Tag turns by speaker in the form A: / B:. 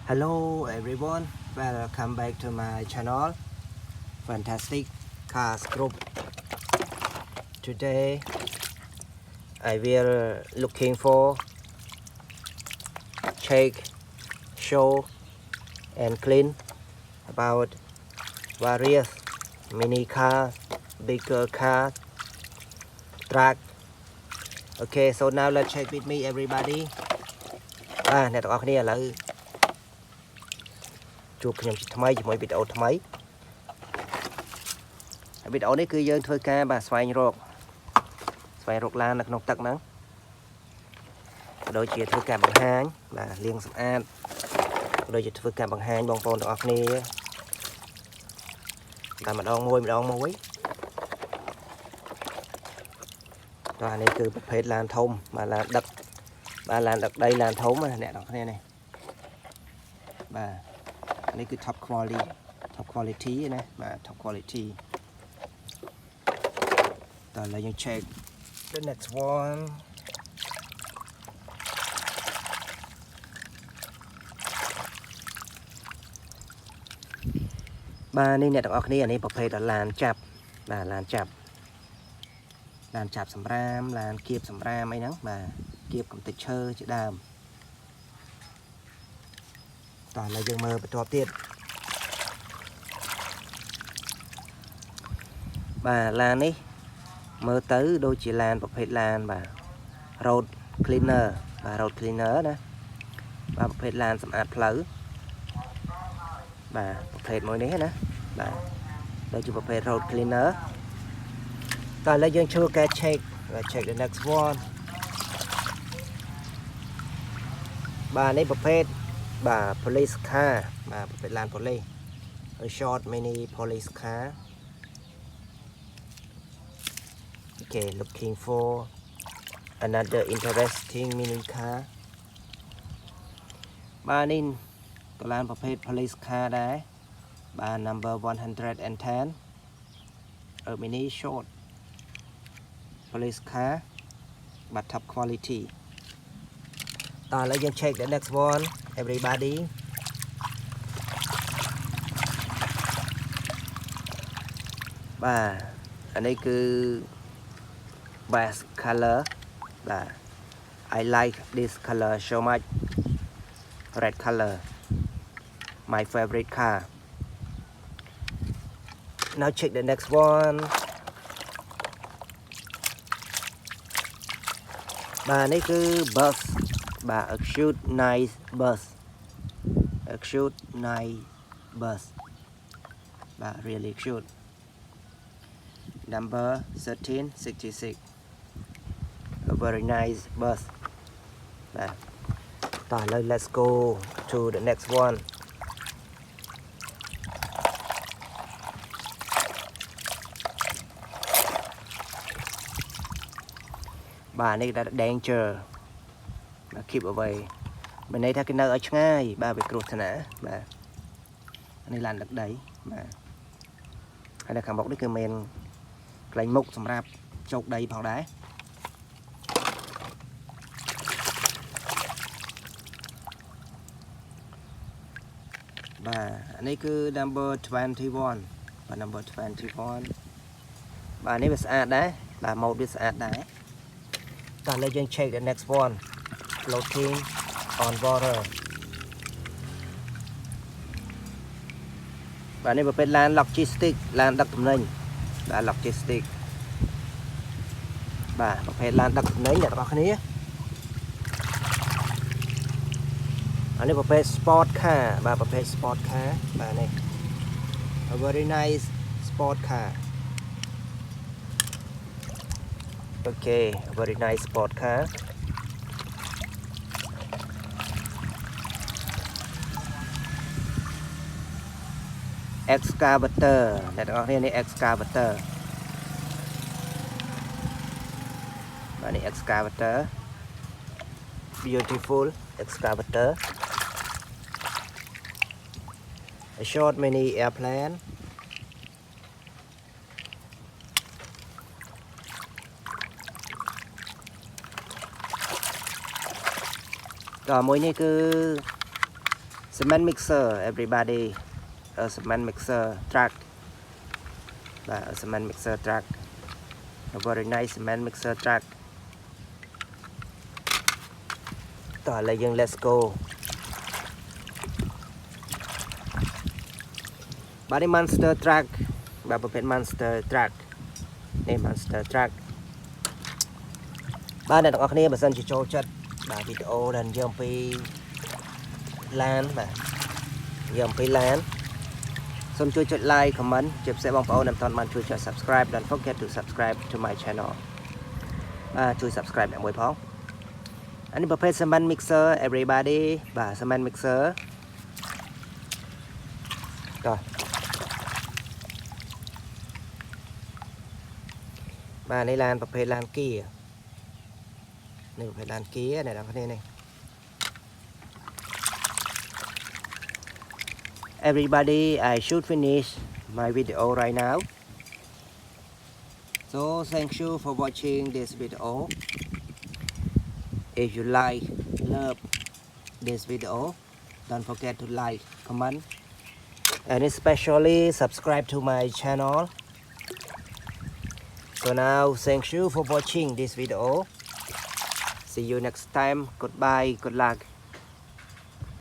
A: Hello everyone, welcome back to my channel Fantastic Cars Group. Today I will looking for check, show and clean about various mini cars, bigger cars, truck. Okay, so now let's check with me everybody. Nè tụi con là chuộtខ្ញុំថ្មីជាមួយវីដេអូថ្មីវីដេអូនេះគឺយើងធ្វើការបាទស្វែងរកឡាននៅក្នុងទឹកហ្នឹងដូចជាធ្វើការបង្ហាញបាទលាងសម្អាតដូចជាធ្វើការបង្ហាញបងប្អូនទាំងអស់គ្នាតែម្ដងមួយតោះអានេះគឺប្រភេទឡានធំបាទឡានដឹកដីឡានធំអ្នកទាំងអស់គ្នានេះបាទនេះគឺ top quality ណាបាទ top quality តោះឥឡូវយើង check the next one បាទនេះអ្នកទាំងអស់គ្នានេះប្រភេទឡានចាប់បាទឡានចាប់សម្រាមឡានគៀបសម្រាមអីហ្នឹងបាទគៀបកំទេចឈើជាដើមតោះឥឡូវយើងមើលបន្តទៀតបាទឡាននេះមើលទៅដូចជាឡានប្រភេទឡានបាទ road cleaner បាទ road cleaner ណាបាទប្រភេទឡានសម្អាតផ្លូវបាទប្រភេទមួយនេះណាបាទដូចជាប្រភេទ road cleaner តោះឥឡូវយើងជួយការ check the next one បាទនេះប្រភេទបាទ police car បាទប្រភេទឡាន police a short mini police car okay looking for another interesting mini car បាទនេះក៏ឡានប្រភេទ police car ដែរបាទ number 110 a mini short police car បាទ top quality តោះឥឡូវយើង check the next one everybody បាទអានេះគឺ best color បាទ I like this color so much red color my favorite car now check the next one បាទនេះគឺ bus បាទ a cute nice busបាទ really cute number 1366 a very nice bus បាទតោះឥឡូវ let's go to the next one បាទនេះដែល danger keep away មានន័យថាគេនៅឲ្យឆ្ងាយបាទវាគ្រោះថ្នាក់បាទនេះឡានដឹកដីបាទហើយនៅខាងមុខនេះគឺមានកន្លែងមុខសម្រាប់ជោគដីផងដែរបាទនេះគឺ number 21 បាទ number 21 បាទនេះវាស្អាតដែរបាទម៉ូដវាស្អាតដែរតោះឥឡូវយើង check the next one floating on water បាទនេះប្រភេទឡាន logistic ឡានដឹកទំនិញបាទ logistic បាទប្រភេទឡានដឹកទំនិញអ្នកទាំងអស់គ្នាអានេះប្រភេទ sport car បាទប្រភេទ sport car បាទនេះ a very nice sport car okay a very nice sport car excavator អ្នកទាំងអស់គ្នានេះ excavator បាទនេះ excavator beautiful excavator a short mini airplane តមួយនេះគឺ cement mixer everybody a cement mixer truck a cement mixer truck a very nice cement mixer truck តោះឥឡូវយើង let's go បាទនេះ monster truck បាទប្រភេទ monster truck នេះ monster truck បាទអ្នកទាំងអស់គ្នាបើសិនជាចូលចិត្តបាទវីដេអូដែលនិយាយអំពីឡានបាទនិយាយអំពីឡានសូមជួយចុច like comment ជាពិសេសបងប្អូនដែលមិនទាន់បានជួយចុច subscribe don't forget to subscribe to my channel បាទជួយ subscribe អ្នកមួយផងអានេះប្រភេទ cement mixer everybody បាទ cement mixer តោះបាទនេះឡានប្រភេទឡានគីនេះប្រភេទឡានគីអ្នកទាំងគ្នានេះ everybody I should finish my video right now so thank you for watching this video if you love this video don't forget to like comment and especially subscribe to my channel so now thank you for watching this video see you next time goodbye good luck